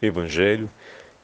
Evangelho,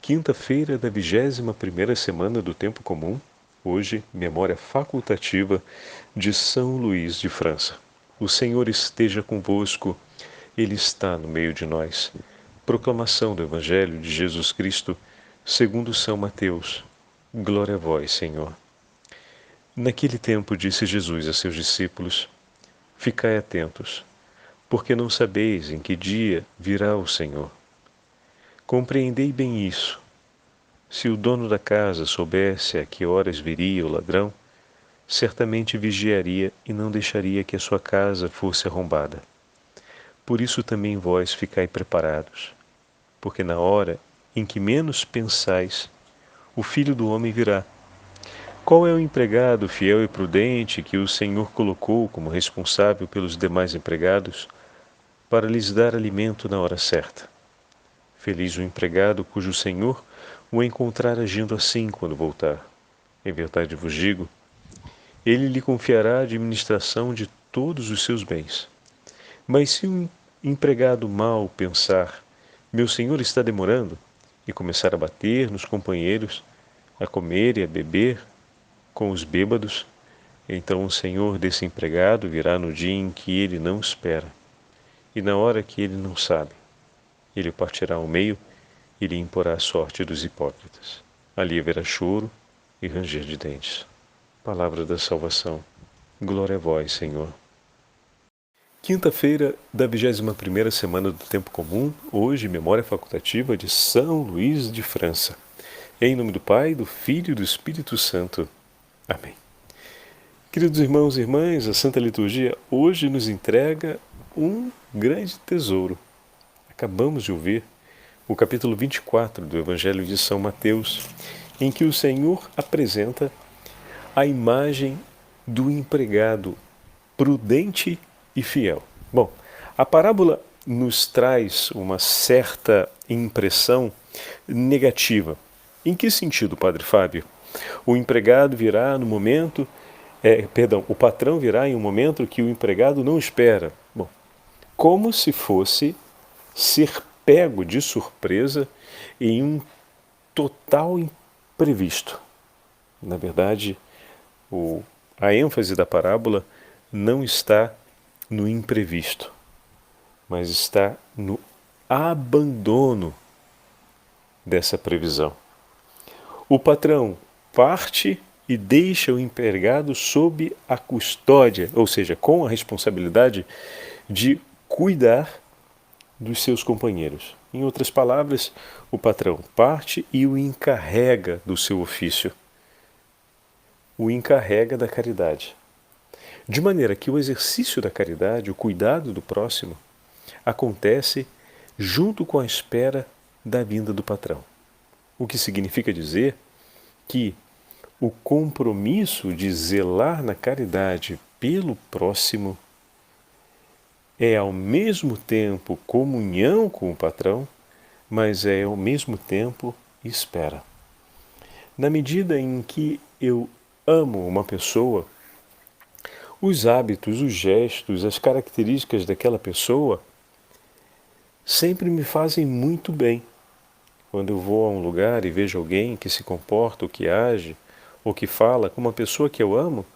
quinta-feira da 21ª semana do Tempo Comum, hoje, memória facultativa de São Luís de França. O Senhor esteja convosco, Ele está no meio de nós. Proclamação do Evangelho de Jesus Cristo, segundo São Mateus. Glória a vós, Senhor. Naquele tempo disse Jesus a seus discípulos: Ficai atentos, porque não sabeis em que dia virá o Senhor. Compreendei bem isso. Se o dono da casa soubesse a que horas viria o ladrão, certamente vigiaria e não deixaria que a sua casa fosse arrombada. Por isso também vós ficai preparados, porque na hora em que menos pensais, o Filho do Homem virá. Qual é o empregado fiel e prudente que o Senhor colocou como responsável pelos demais empregados para lhes dar alimento na hora certa? Feliz o empregado cujo senhor o encontrar agindo assim quando voltar. Em verdade vos digo, ele lhe confiará a administração de todos os seus bens. Mas se um empregado mau pensar, meu senhor está demorando, e começar a bater nos companheiros, a comer e a beber com os bêbados, então o senhor desse empregado virá no dia em que ele não espera, e na hora que ele não sabe. Ele partirá ao meio e lhe imporá a sorte dos hipócritas. Ali haverá choro e ranger de dentes. Palavra da salvação. Glória a vós, Senhor. Quinta-feira da 21ª semana do Tempo Comum, hoje memória facultativa de São Luís de França. Em nome do Pai, do Filho e do Espírito Santo. Amém. Queridos irmãos e irmãs, a Santa Liturgia hoje nos entrega um grande tesouro. Acabamos de ouvir o capítulo 24 do Evangelho de São Mateus, em que o Senhor apresenta a imagem do empregado prudente e fiel. Bom, a parábola nos traz uma certa impressão negativa. Em que sentido, Padre Fábio? O empregado virá no momento, o patrão virá em um momento que o empregado não espera. Bom, como se fosse ser pego de surpresa em um total imprevisto. Na verdade, a ênfase da parábola não está no imprevisto, mas está no abandono dessa previsão. O patrão parte e deixa o empregado sob a custódia, ou seja, com a responsabilidade de cuidar dos seus companheiros. Em outras palavras, o patrão parte e o encarrega do seu ofício, o encarrega da caridade. De maneira que o exercício da caridade, o cuidado do próximo, acontece junto com a espera da vinda do patrão. O que significa dizer que o compromisso de zelar na caridade pelo próximo é ao mesmo tempo comunhão com o patrão, mas é ao mesmo tempo espera. Na medida em que eu amo uma pessoa, os hábitos, os gestos, as características daquela pessoa sempre me fazem muito bem. Quando eu vou a um lugar e vejo alguém que se comporta, ou que age, ou que fala com uma pessoa que eu amo,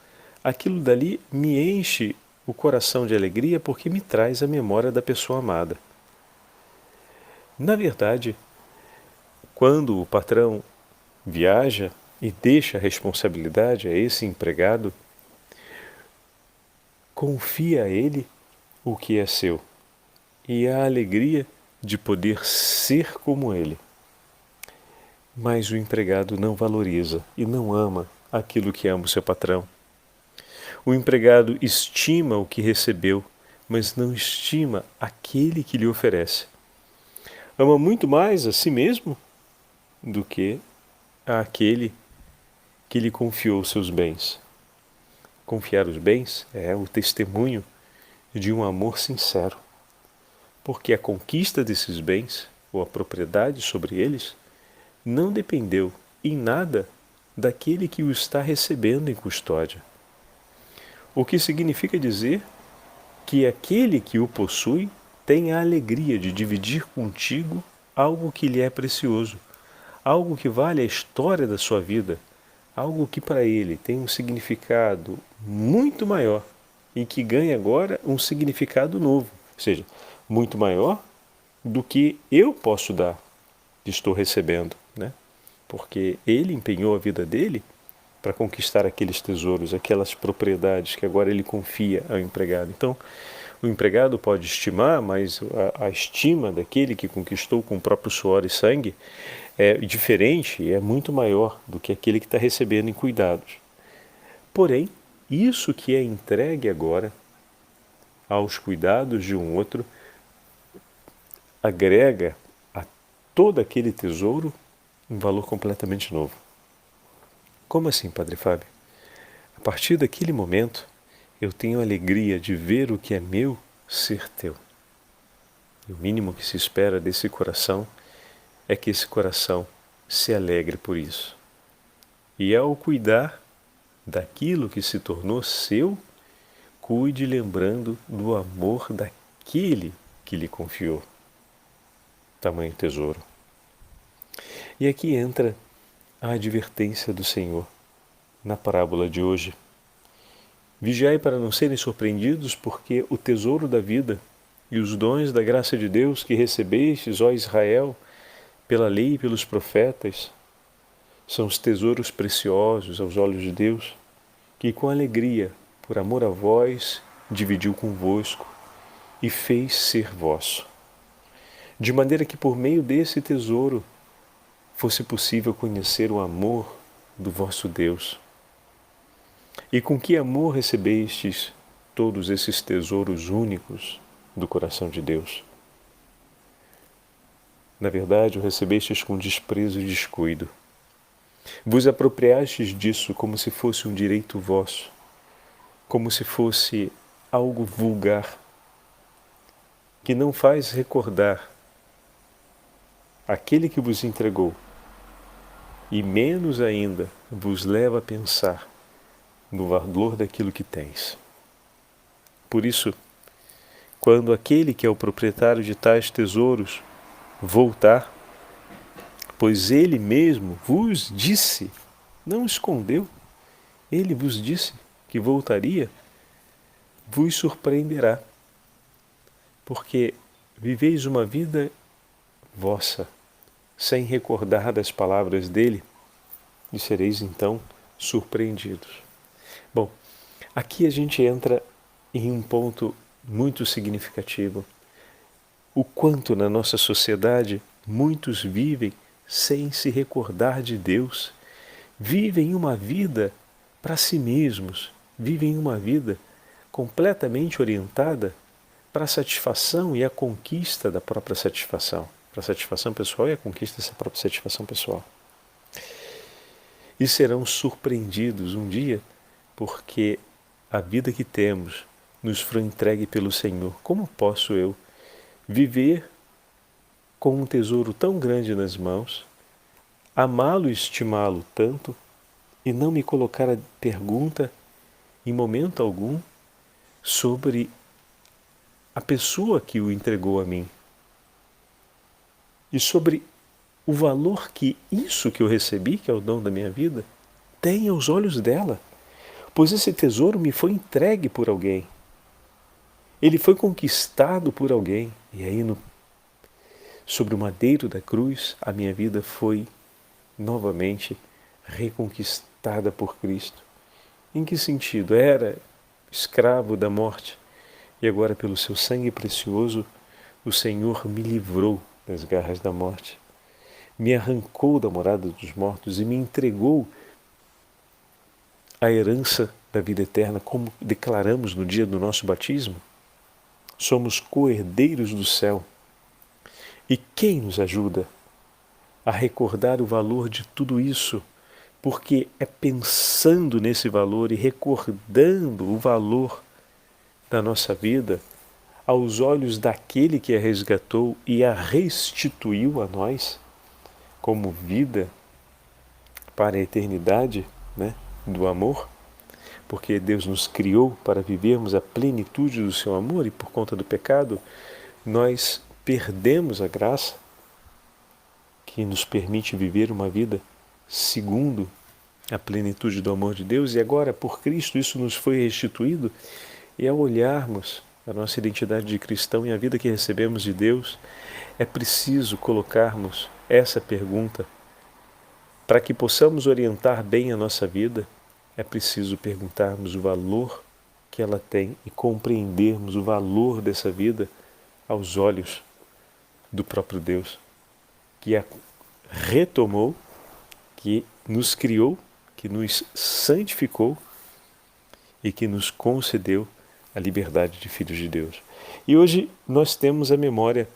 aquilo dali me enche o coração de alegria porque me traz a memória da pessoa amada. Na verdade, quando o patrão viaja e deixa a responsabilidade a esse empregado, confia a ele o que é seu e a alegria de poder ser como ele. Mas o empregado não valoriza e não ama aquilo que ama o seu patrão. O empregado estima o que recebeu, mas não estima aquele que lhe oferece. Ama muito mais a si mesmo do que àquele que lhe confiou seus bens. Confiar os bens é o testemunho de um amor sincero, porque a conquista desses bens, ou a propriedade sobre eles, não dependeu em nada daquele que o está recebendo em custódia. O que significa dizer que aquele que o possui tem a alegria de dividir contigo algo que lhe é precioso, algo que vale a história da sua vida, algo que para ele tem um significado muito maior e que ganha agora um significado novo, ou seja, muito maior do que eu posso dar, que estou recebendo, né? Porque ele empenhou a vida dele para conquistar aqueles tesouros, aquelas propriedades que agora ele confia ao empregado. Então, o empregado pode estimar, mas a estima daquele que conquistou com o próprio suor e sangue é diferente e é muito maior do que aquele que está recebendo em cuidados. Porém, isso que é entregue agora aos cuidados de um outro agrega a todo aquele tesouro um valor completamente novo. Como assim, Padre Fábio? A partir daquele momento, eu tenho a alegria de ver o que é meu ser teu. E o mínimo que se espera desse coração é que esse coração se alegre por isso. E ao cuidar daquilo que se tornou seu, cuide lembrando do amor daquele que lhe confiou. Tamanho tesouro. E aqui entra a advertência do Senhor na parábola de hoje. Vigiai para não serem surpreendidos, porque o tesouro da vida e os dons da graça de Deus que recebestes, ó Israel, pela lei e pelos profetas, são os tesouros preciosos aos olhos de Deus, que com alegria, por amor a vós, dividiu convosco e fez ser vosso. De maneira que por meio desse tesouro fosse possível conhecer o amor do vosso Deus. E com que amor recebestes todos esses tesouros únicos do coração de Deus? Na verdade, o recebestes com desprezo e descuido. Vos apropriastes disso como se fosse um direito vosso, como se fosse algo vulgar, que não faz recordar aquele que vos entregou, e menos ainda vos leva a pensar no valor daquilo que tens. Por isso, quando aquele que é o proprietário de tais tesouros voltar, pois ele mesmo vos disse, não escondeu, ele vos disse que voltaria, vos surpreenderá, porque viveis uma vida vossa, sem recordar das palavras dele, e sereis então surpreendidos. Bom, aqui a gente entra em um ponto muito significativo. O quanto na nossa sociedade muitos vivem sem se recordar de Deus, vivem uma vida para si mesmos, vivem uma vida completamente orientada para a satisfação e a conquista da própria satisfação, para a satisfação pessoal e a conquista dessa própria satisfação pessoal. E serão surpreendidos um dia, porque a vida que temos nos foi entregue pelo Senhor. Como posso eu viver com um tesouro tão grande nas mãos, amá-lo e estimá-lo tanto, e não me colocar a pergunta, em momento algum, sobre a pessoa que o entregou a mim e sobre o valor que isso que eu recebi, que é o dom da minha vida, tem aos olhos dela, pois esse tesouro me foi entregue por alguém. Ele foi conquistado por alguém, e aí sobre o madeiro da cruz a minha vida foi novamente reconquistada por Cristo. Em que sentido? Era escravo da morte, e agora pelo seu sangue precioso o Senhor me livrou das garras da morte, me arrancou da morada dos mortos e me entregou a herança da vida eterna, como declaramos no dia do nosso batismo. Somos co-herdeiros do céu. E quem nos ajuda a recordar o valor de tudo isso? Porque é pensando nesse valor e recordando o valor da nossa vida aos olhos daquele que a resgatou e a restituiu a nós como vida para a eternidade, né, do amor, porque Deus nos criou para vivermos a plenitude do seu amor e por conta do pecado nós perdemos a graça, que nos permite viver uma vida segundo a plenitude do amor de Deus, e agora, por Cristo, isso nos foi restituído, e ao olharmos a nossa identidade de cristão e a vida que recebemos de Deus, é preciso colocarmos essa pergunta. Para que possamos orientar bem a nossa vida, é preciso perguntarmos o valor que ela tem e compreendermos o valor dessa vida aos olhos do próprio Deus, que a retomou, que nos criou, que nos santificou e que nos concedeu a liberdade de filhos de Deus. E hoje nós temos a memória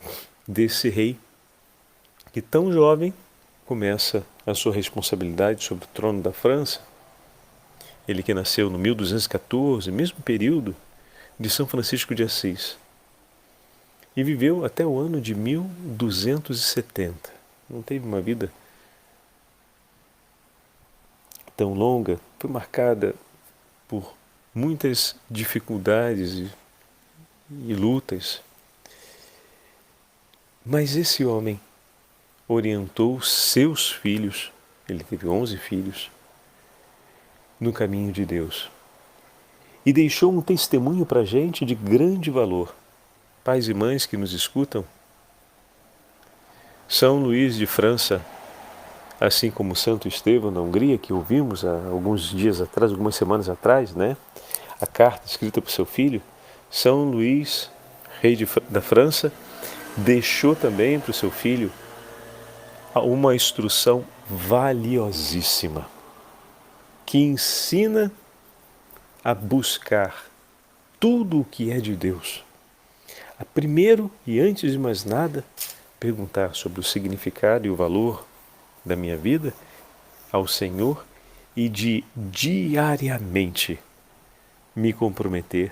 desse rei que tão jovem começa a sua responsabilidade sobre o trono da França. Ele que nasceu no 1214, mesmo período de São Francisco de Assis, e viveu até o ano de 1270. Não teve uma vida tão longa, foi marcada por muitas dificuldades e lutas. Mas esse homem orientou seus filhos, ele teve 11 filhos, no caminho de Deus. E deixou um testemunho para a gente de grande valor. Pais e mães que nos escutam, São Luís de França, assim como Santo Estevão na Hungria, que ouvimos há alguns dias atrás, algumas semanas atrás, né? A carta escrita por seu filho, São Luís, rei da França, deixou também para o seu filho uma instrução valiosíssima, que ensina a buscar tudo o que é de Deus. A primeiro e antes de mais nada, perguntar sobre o significado e o valor da minha vida ao Senhor e de diariamente me comprometer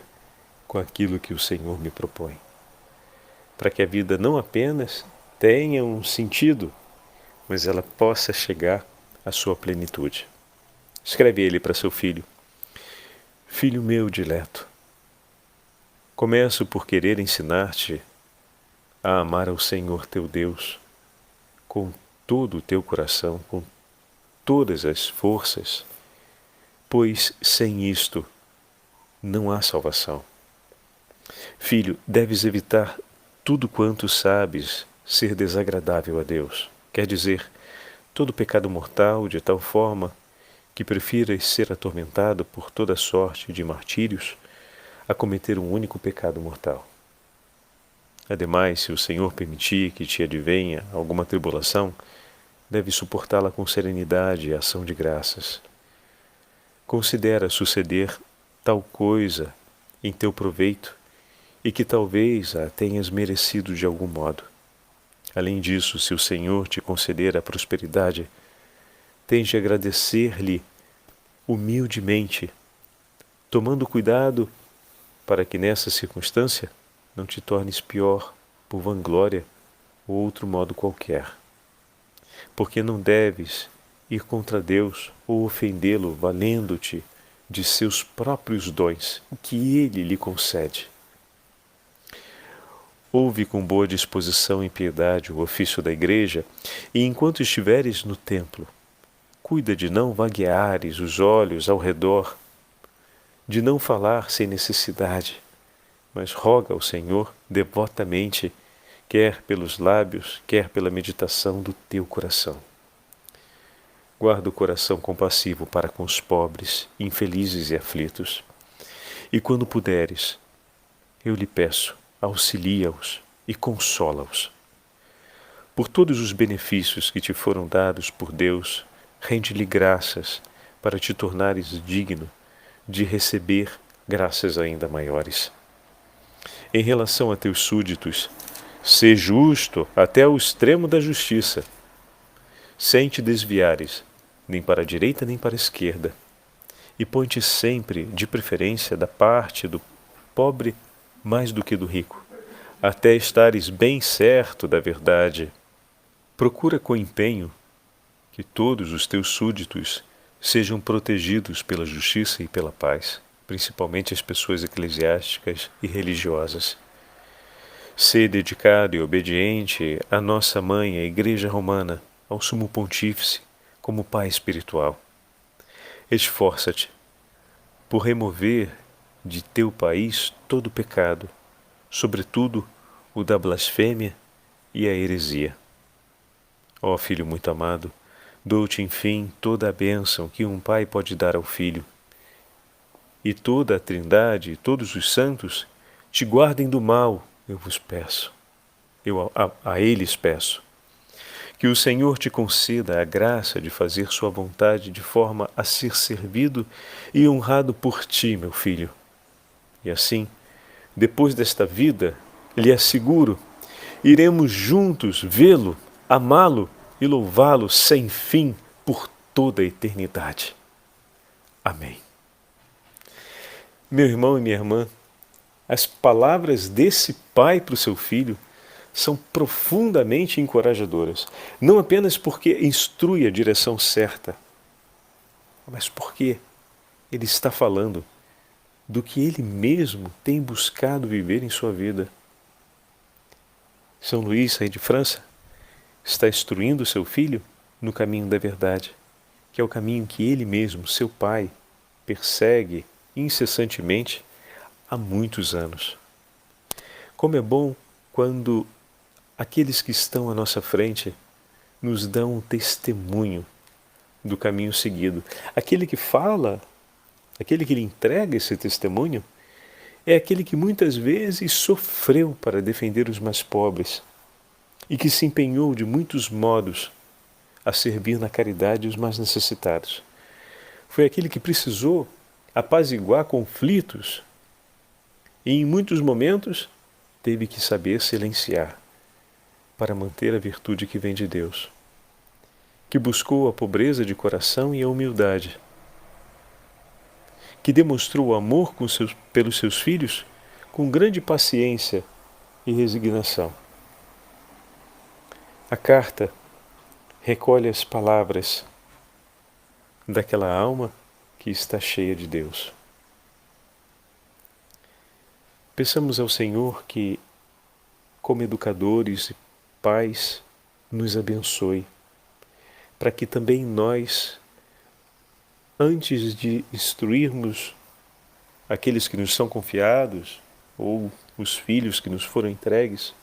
com aquilo que o Senhor me propõe. Para que a vida não apenas tenha um sentido, mas ela possa chegar à sua plenitude. Escreve ele para seu filho: Filho meu dileto, começo por querer ensinar-te a amar ao Senhor teu Deus com todo o teu coração, com todas as forças, pois sem isto não há salvação. Filho, deves evitar tudo quanto sabes ser desagradável a Deus, quer dizer, todo pecado mortal, de tal forma que prefiras ser atormentado por toda sorte de martírios a cometer um único pecado mortal. Ademais, se o Senhor permitir que te advenha alguma tribulação, deves suportá-la com serenidade e ação de graças. Considera suceder tal coisa em teu proveito e que talvez a tenhas merecido de algum modo. Além disso, se o Senhor te conceder a prosperidade, tens de agradecer-lhe humildemente, tomando cuidado para que nessa circunstância não te tornes pior por vanglória ou outro modo qualquer. Porque não deves ir contra Deus ou ofendê-lo valendo-te de seus próprios dons, o que Ele lhe concede. Ouve com boa disposição e piedade o ofício da igreja, e enquanto estiveres no templo, cuida de não vagueares os olhos ao redor, de não falar sem necessidade, mas roga ao Senhor devotamente, quer pelos lábios, quer pela meditação do teu coração. Guarda o coração compassivo para com os pobres, infelizes e aflitos. E quando puderes, eu lhe peço, auxilia-os e consola-os. Por todos os benefícios que te foram dados por Deus, rende-lhe graças para te tornares digno de receber graças ainda maiores. Em relação a teus súditos, sê justo até ao extremo da justiça, sem te desviares nem para a direita nem para a esquerda, e põe-te sempre, de preferência, da parte do pobre mais do que do rico, até estares bem certo da verdade. Procura com empenho que todos os teus súditos sejam protegidos pela justiça e pela paz, principalmente as pessoas eclesiásticas e religiosas. Sê dedicado e obediente à nossa mãe, a Igreja Romana, ao Sumo Pontífice como pai espiritual. Esforça-te por remover de teu país todo o pecado, sobretudo o da blasfêmia e a heresia. Ó Filho muito amado, dou-te enfim toda a bênção que um pai pode dar ao filho. E toda a Trindade e todos os santos te guardem do mal, eu vos peço. Eu a eles peço. Que o Senhor te conceda a graça de fazer sua vontade de forma a ser servido e honrado por ti, meu filho. E assim, depois desta vida, lhe asseguro, iremos juntos vê-lo, amá-lo e louvá-lo sem fim por toda a eternidade. Amém. Meu irmão e minha irmã, as palavras desse pai para o seu filho são profundamente encorajadoras, não apenas porque instrui a direção certa, mas porque ele está falando do que ele mesmo tem buscado viver em sua vida. São Luís, rei de França, está instruindo seu filho no caminho da verdade, que é o caminho que ele mesmo, seu pai, persegue incessantemente há muitos anos. Como é bom quando aqueles que estão à nossa frente nos dão um testemunho do caminho seguido. Aquele que fala, aquele que lhe entrega esse testemunho, é aquele que muitas vezes sofreu para defender os mais pobres e que se empenhou de muitos modos a servir na caridade os mais necessitados. Foi aquele que precisou apaziguar conflitos e, em muitos momentos, teve que saber silenciar para manter a virtude que vem de Deus, que buscou a pobreza de coração e a humildade, que demonstrou o amor pelos seus filhos com grande paciência e resignação. A carta recolhe as palavras daquela alma que está cheia de Deus. Peçamos ao Senhor que, como educadores e pais, nos abençoe, para que também nós, antes de instruirmos aqueles que nos são confiados, ou os filhos que nos foram entregues,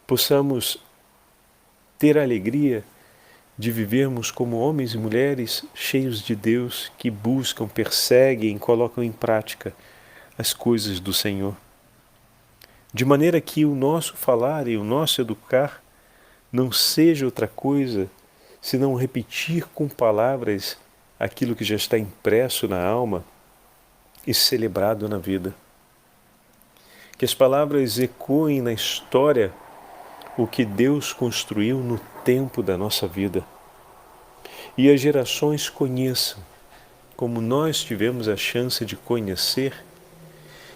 possamos ter a alegria de vivermos como homens e mulheres cheios de Deus, que buscam, perseguem, colocam em prática as coisas do Senhor. De maneira que o nosso falar e o nosso educar não seja outra coisa senão repetir com palavras aquilo que já está impresso na alma e celebrado na vida. Que as palavras ecoem na história o que Deus construiu no tempo da nossa vida. E as gerações conheçam, como nós tivemos a chance de conhecer,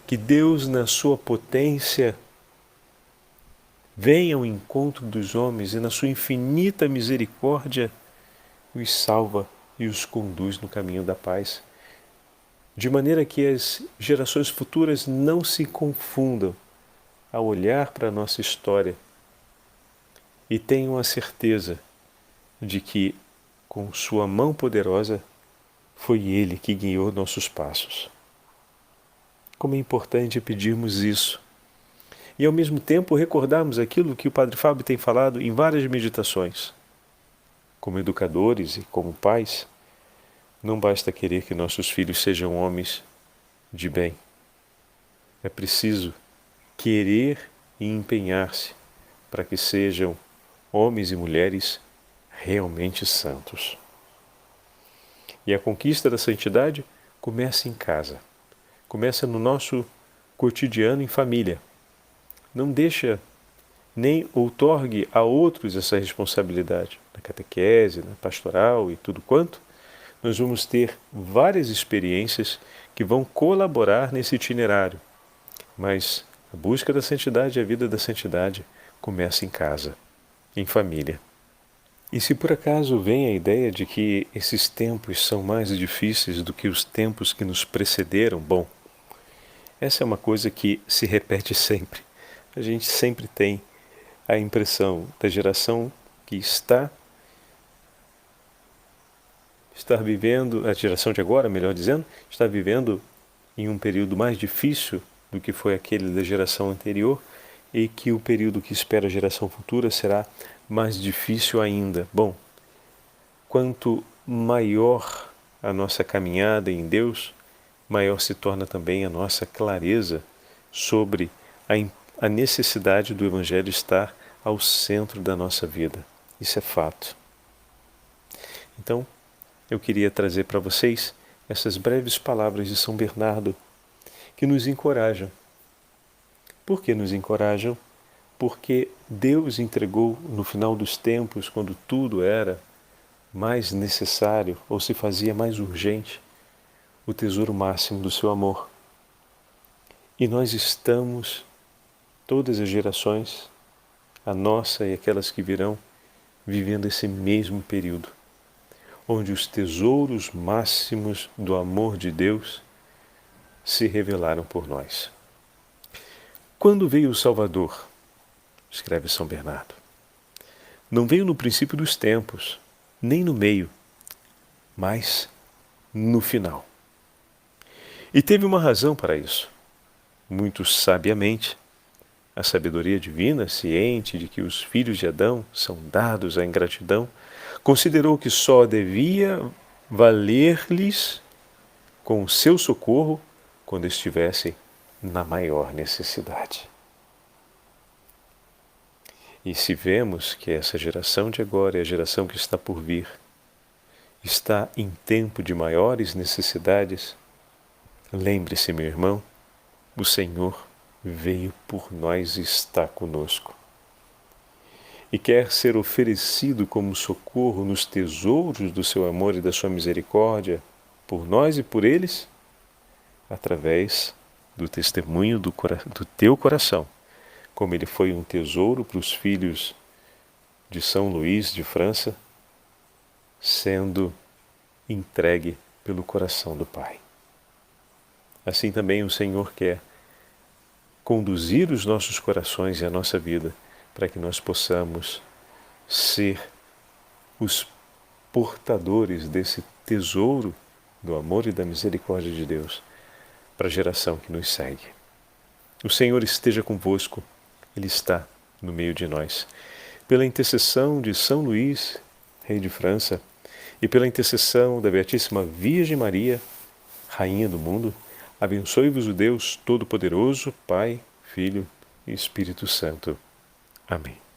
que Deus, na sua potência, vem ao encontro dos homens e, na sua infinita misericórdia, os salva e os conduz no caminho da paz. De maneira que as gerações futuras não se confundam ao olhar para a nossa história e tenham a certeza de que, com sua mão poderosa, foi Ele que guiou nossos passos. Como é importante pedirmos isso. E ao mesmo tempo recordarmos aquilo que o Padre Fábio tem falado em várias meditações. Como educadores e como pais, não basta querer que nossos filhos sejam homens de bem. É preciso querer e empenhar-se para que sejam homens e mulheres realmente santos. E a conquista da santidade começa em casa. Começa no nosso cotidiano em família. Não deixa nem outorgue a outros essa responsabilidade. Na catequese, na pastoral e tudo quanto, nós vamos ter várias experiências que vão colaborar nesse itinerário. Mas a busca da santidade e a vida da santidade começa em casa, em família. E se por acaso vem a ideia de que esses tempos são mais difíceis do que os tempos que nos precederam, bom, essa é uma coisa que se repete sempre. A gente sempre tem a impressão da geração que está está vivendo, a geração de agora, melhor dizendo, está vivendo em um período mais difícil do que foi aquele da geração anterior e que o período que espera a geração futura será mais difícil ainda. Bom, quanto maior a nossa caminhada em Deus, maior se torna também a nossa clareza sobre a necessidade do Evangelho estar ao centro da nossa vida. Isso é fato. Então, eu queria trazer para vocês essas breves palavras de São Bernardo que nos encorajam. Por que nos encorajam? Porque Deus entregou no final dos tempos, quando tudo era mais necessário ou se fazia mais urgente, o tesouro máximo do seu amor. E nós estamos, todas as gerações, a nossa e aquelas que virão, vivendo esse mesmo período, onde os tesouros máximos do amor de Deus se revelaram por nós. Quando veio o Salvador, escreve São Bernardo, não veio no princípio dos tempos, nem no meio, mas no final. E teve uma razão para isso. Muito sabiamente, a sabedoria divina, ciente de que os filhos de Adão são dados à ingratidão, considerou que só devia valer-lhes com o seu socorro quando estivessem na maior necessidade. E se vemos que essa geração de agora e a geração que está por vir está em tempo de maiores necessidades, lembre-se, meu irmão, o Senhor veio por nós e está conosco. E quer ser oferecido como socorro nos tesouros do seu amor e da sua misericórdia por nós e por eles, através do testemunho do teu coração, como ele foi um tesouro para os filhos de São Luís de França, sendo entregue pelo coração do Pai. Assim também o Senhor quer conduzir os nossos corações e a nossa vida para que nós possamos ser os portadores desse tesouro do amor e da misericórdia de Deus para a geração que nos segue. O Senhor esteja convosco, Ele está no meio de nós. Pela intercessão de São Luís, rei de França, e pela intercessão da Beatíssima Virgem Maria, Rainha do mundo, abençoe-vos o Deus Todo-Poderoso, Pai, Filho e Espírito Santo. Amém.